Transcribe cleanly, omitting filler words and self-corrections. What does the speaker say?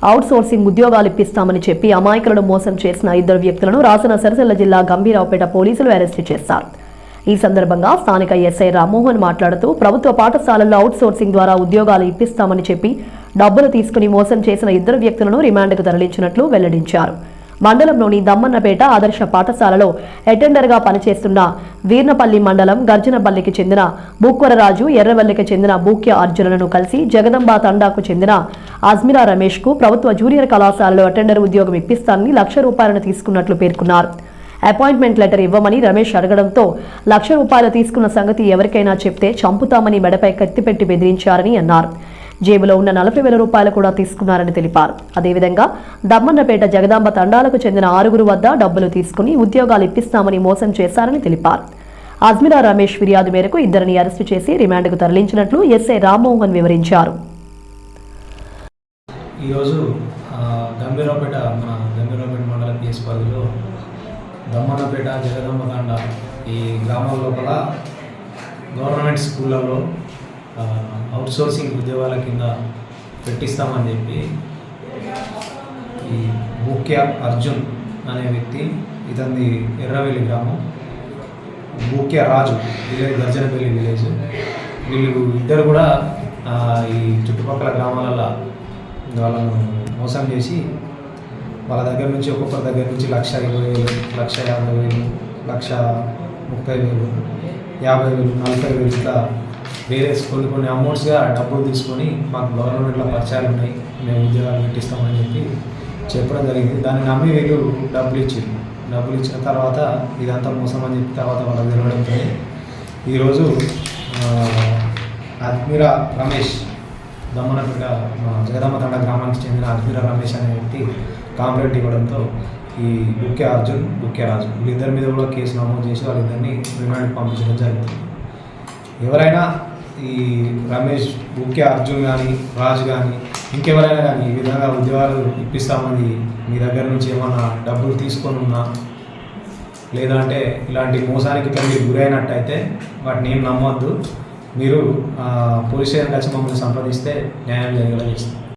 Out sourcing ఉద్యోగాలు ఇప్పిస్తామని చెప్పి అమాయకులను మోసం చేసిన ఇద్దరు వ్యక్తులను రాజన్న సిరిసిల్ల జిల్లా గంభీరావుపేట పోలీసులు అరెస్టు చేశారు. ఈ సందర్భంగా స్థానిక ఎస్ఐ రామ్మోహన్ మాట్లాడుతూ ప్రభుత్వ పాఠశాలల్లో అవుట్ సోర్సింగ్ ద్వారా ఉద్యోగాలు ఇప్పిస్తామని చెప్పి డబ్బులు తీసుకుని మోసం చేసిన ఇద్దరు వ్యక్తులను రిమాండ్కు తరలించినట్లు వెల్లడించారు. మండలంలోని దమ్మన్నపేట ఆదర్శ పాఠశాలలో అటెండర్గా పనిచేస్తున్న వీర్నపల్లి మండలం గర్జనపల్లికి చెందిన బూక్వరరాజు, ఎర్రవల్లికి చెందిన బూక్య అర్జునులను కలిసి జగదంబ తండాకు చెందిన అజ్మిరా రమేష్కు ప్రభుత్వ జూనియర్ కళాశాలలో అటెండర్ ఉద్యోగం ఇప్పిస్తానని ₹1,00,000 తీసుకున్నట్లు పేర్కొన్నారు. అపాయింట్మెంట్ లెటర్ ఇవ్వమని రమేష్ అడగడంతో ₹1,00,000 తీసుకున్న సంగతి ఎవరికైనా చెప్తే చంపుతామని మెడపై కత్తిపెట్టి బెదిరించారని అన్నారు. జేబులో ఉన్న ₹40,000 కూడా తీసుకున్నారని తెలిపారు. అదేవిధంగా దమ్మన్నపేట జగదాంబ తండాలకు చెందిన 6 వద్ద డబ్బులు తీసుకుని ఉద్యోగాలు ఇప్పిస్తామని మోసం చేశారని తెలిపారు. అజ్మిరా రమేష్ ఫిర్యాదు మేరకు ఇద్దరిని అరెస్టు చేసి రిమాండ్కు తరలించినట్లు ఎస్ఐ రామ్మోహన్ వివరించారు. ఈరోజు గంభీరావుపేట మండల పిఎస్ పరిధిలో దమ్మన్నపేట జగదాంబ తండా ఈ గ్రామాల లోపల గవర్నమెంట్ స్కూళ్ళలో అవుట్సోర్సింగ్ ఉద్యోగాల కింద పెట్టిస్తామని చెప్పి ఈ బూక్య అర్జున్ అనే వ్యక్తి, ఇతని ఎర్రవెల్లి గ్రామం, బూక్య రాజు విలేజ్ గర్జనపల్లి విలేజ్, వీళ్ళు ఇద్దరు కూడా ఈ చుట్టుపక్కల గ్రామాలలో వాళ్ళను మోసం చేసి వాళ్ళ దగ్గర నుంచి ఒక్కొక్కరి దగ్గర నుంచి ₹1,20,000, ₹1,50,000, ₹1,30,000, ₹50,000, ₹40,000 ఇట్లా వేరే కొన్ని అమౌంట్స్గా డబ్బులు తీసుకొని మాకు గవర్నమెంట్లో పరిచయాలు ఉన్నాయి, మేము ఉద్యోగాలు పెట్టిస్తామని చెప్పి చెప్పడం జరిగింది. దాన్ని నమ్మి వీళ్ళు డబ్బులు ఇచ్చిన తర్వాత ఇదంతా మోసం అని చెప్పి తర్వాత వాళ్ళకి తెలవడంతో ఈరోజు అజ్మిరా రమేష్, దమ్మన్నపేట జగదాంబ తండా గ్రామానికి చెందిన అజ్మిరా రమేష్ అనే వ్యక్తి కాంప్లైంట్ ఇవ్వడంతో ఈ బూక్య అర్జున్, బూక్య రాజు వీళ్ళిద్దరి మీద కూడా కేసు నమోదు చేసి వాళ్ళిద్దరిని రిమాండ్కి పంపించడం జరుగుతుంది. ఎవరైనా ఈ రమేష్, బూక్య అర్జున్ కానీ, రాజు కానీ, ఇంకెవరైనా కానీ ఈ విధంగా ఉద్యోగాలు ఇప్పిస్తామని మీ దగ్గర నుంచి ఏమన్నా డబ్బులు తీసుకొని ఉన్నా, లేదంటే ఇలాంటి మోసానికి మీరు గురైనట్టయితే వాటిని ఏం నమ్మొద్దు. మీరు పోలీస్ స్టేషన్కి వచ్చి మమ్మల్ని సంప్రదిస్తే న్యాయం జరిగేలా చేస్తాం.